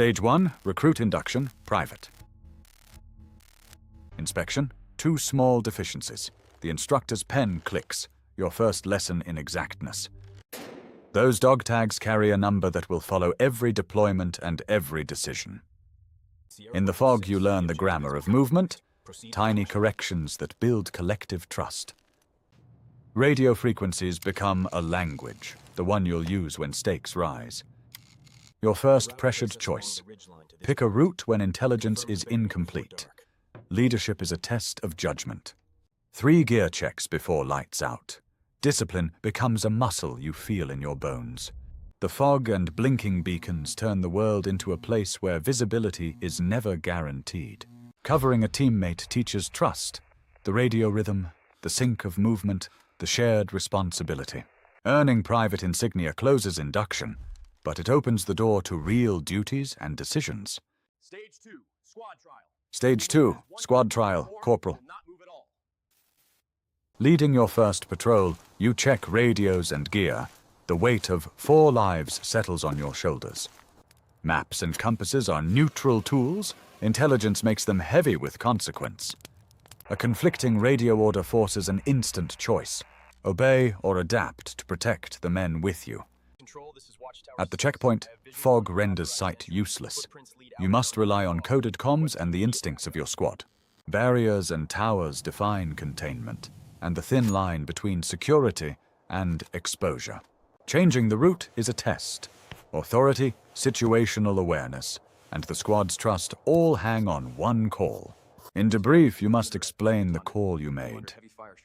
Stage 1, recruit induction, private. Inspection, 2 small deficiencies. The instructor's pen clicks, your first lesson in exactness. Those dog tags carry a number that will follow every deployment and every decision. In the fog, you learn the grammar of movement, tiny corrections that build collective trust. Radio frequencies become a language, the one you'll use when stakes rise. Your first pressured choice. Pick a route when intelligence is incomplete. Leadership is a test of judgment. 3 gear checks before lights out. Discipline becomes a muscle you feel in your bones. The fog and blinking beacons turn the world into a place where visibility is never guaranteed. Covering a teammate teaches trust, the radio rhythm, the sync of movement, the shared responsibility. Earning private insignia closes induction, but it opens the door to real duties and decisions. Stage 2, squad trial. Stage 2, squad trial, corporal. Leading your first patrol, you check radios and gear. The weight of 4 lives settles on your shoulders. Maps and compasses are neutral tools. Intelligence makes them heavy with consequence. A conflicting radio order forces an instant choice. Obey or adapt to protect the men with you. At the checkpoint, fog renders sight useless. You must rely on coded comms and the instincts of your squad. Barriers and towers define containment, and the thin line between security and exposure. Changing the route is a test. Authority, situational awareness, and the squad's trust all hang on one call. In debrief, you must explain the call you made.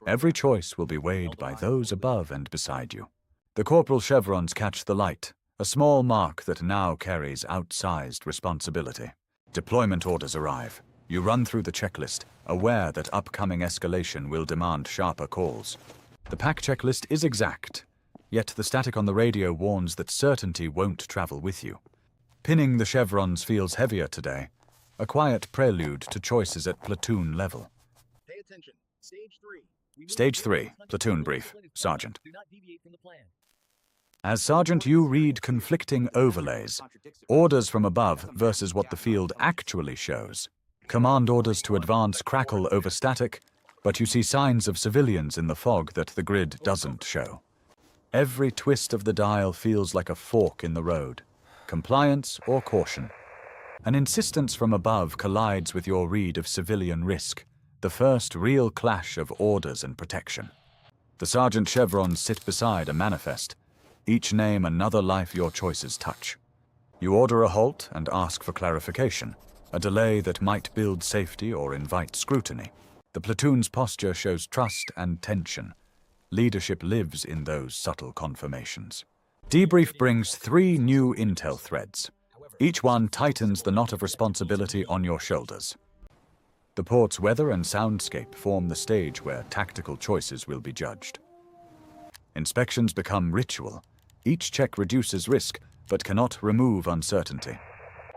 Every choice will be weighed by those above and beside you. The corporal chevrons catch the light, a small mark that now carries outsized responsibility. Deployment orders arrive. You run through the checklist, aware that upcoming escalation will demand sharper calls. The pack checklist is exact, yet the static on the radio warns that certainty won't travel with you. Pinning the chevrons feels heavier today, a quiet prelude to choices at platoon level. Pay attention. Stage 3. Stage 3, platoon brief, Sergeant. Do not deviate from the plan. As Sergeant, you read conflicting overlays, orders from above versus what the field actually shows. Command orders to advance crackle over static, but you see signs of civilians in the fog that the grid doesn't show. Every twist of the dial feels like a fork in the road, compliance or caution. An insistence from above collides with your read of civilian risk, the first real clash of orders and protection. The sergeant chevrons sit beside a manifest, each name another life your choices touch. You order a halt and ask for clarification, a delay that might build safety or invite scrutiny. The platoon's posture shows trust and tension. Leadership lives in those subtle confirmations. Debrief brings 3 new intel threads. Each one tightens the knot of responsibility on your shoulders. The port's weather and soundscape form the stage where tactical choices will be judged. Inspections become ritual. Each check reduces risk, but cannot remove uncertainty.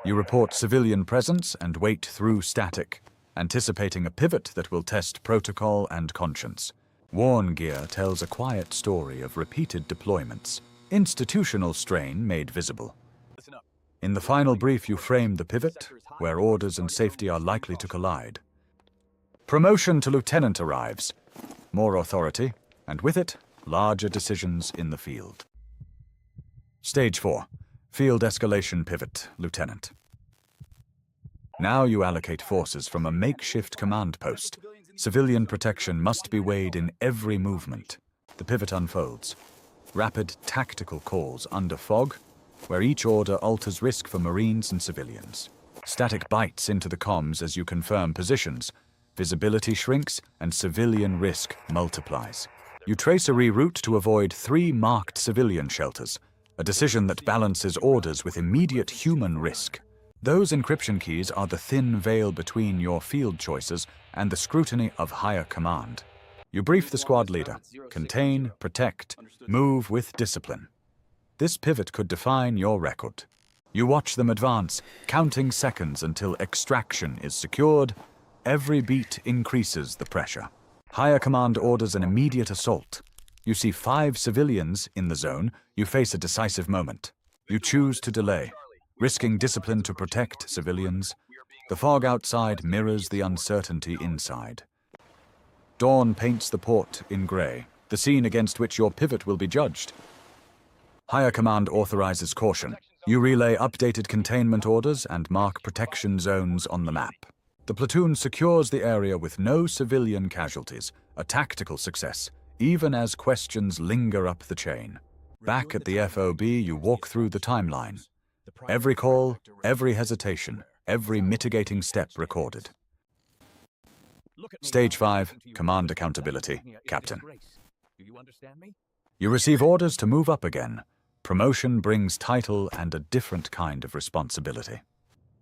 You report civilian presence and wait through static, anticipating a pivot that will test protocol and conscience. Worn gear tells a quiet story of repeated deployments, institutional strain made visible. In the final brief, you frame the pivot, where orders and safety are likely to collide. Promotion to lieutenant arrives. More authority, and with it, larger decisions in the field. Stage 4. Field escalation pivot, Lieutenant. Now you allocate forces from a makeshift command post. Civilian protection must be weighed in every movement. The pivot unfolds. Rapid tactical calls under fog, where each order alters risk for Marines and civilians. Static bites into the comms as you confirm positions. Visibility shrinks and civilian risk multiplies. You trace a reroute to avoid 3 marked civilian shelters, a decision that balances orders with immediate human risk. Those encryption keys are the thin veil between your field choices and the scrutiny of higher command. You brief the squad leader. Contain, protect, move with discipline. This pivot could define your record. You watch them advance, counting seconds until extraction is secured. Every beat increases the pressure. Higher command orders an immediate assault. You see 5 civilians in the zone. You face a decisive moment. You choose to delay. risking discipline to protect civilians. The fog outside mirrors the uncertainty inside. Dawn paints the port in grey, the scene against which your pivot will be judged. Higher Command authorizes caution. You relay updated containment orders and mark protection zones on the map. The platoon secures the area with no civilian casualties, a tactical success, even as questions linger up the chain. Back at the FOB, you walk through the timeline. Every call, every hesitation, every mitigating step recorded. Stage 5, Command Accountability, Captain. You receive orders to move up again. Promotion brings title and a different kind of responsibility.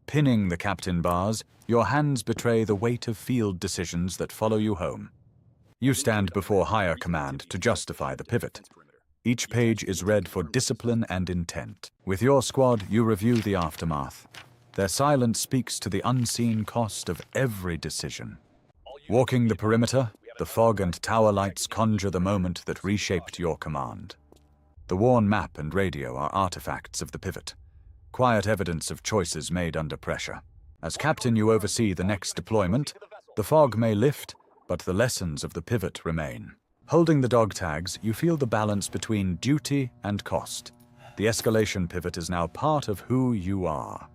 Pinning the captain bars, your hands betray the weight of field decisions that follow you home. You stand before higher command to justify the pivot. Each page is read for discipline and intent. With your squad, you review the aftermath. Their silence speaks to the unseen cost of every decision. Walking the perimeter, the fog and tower lights conjure the moment that reshaped your command. The worn map and radio are artifacts of the pivot, quiet evidence of choices made under pressure. As captain, you oversee the next deployment. The fog may lift, but the lessons of the pivot remain. Holding the dog tags, you feel the balance between duty and cost. The escalation pivot is now part of who you are.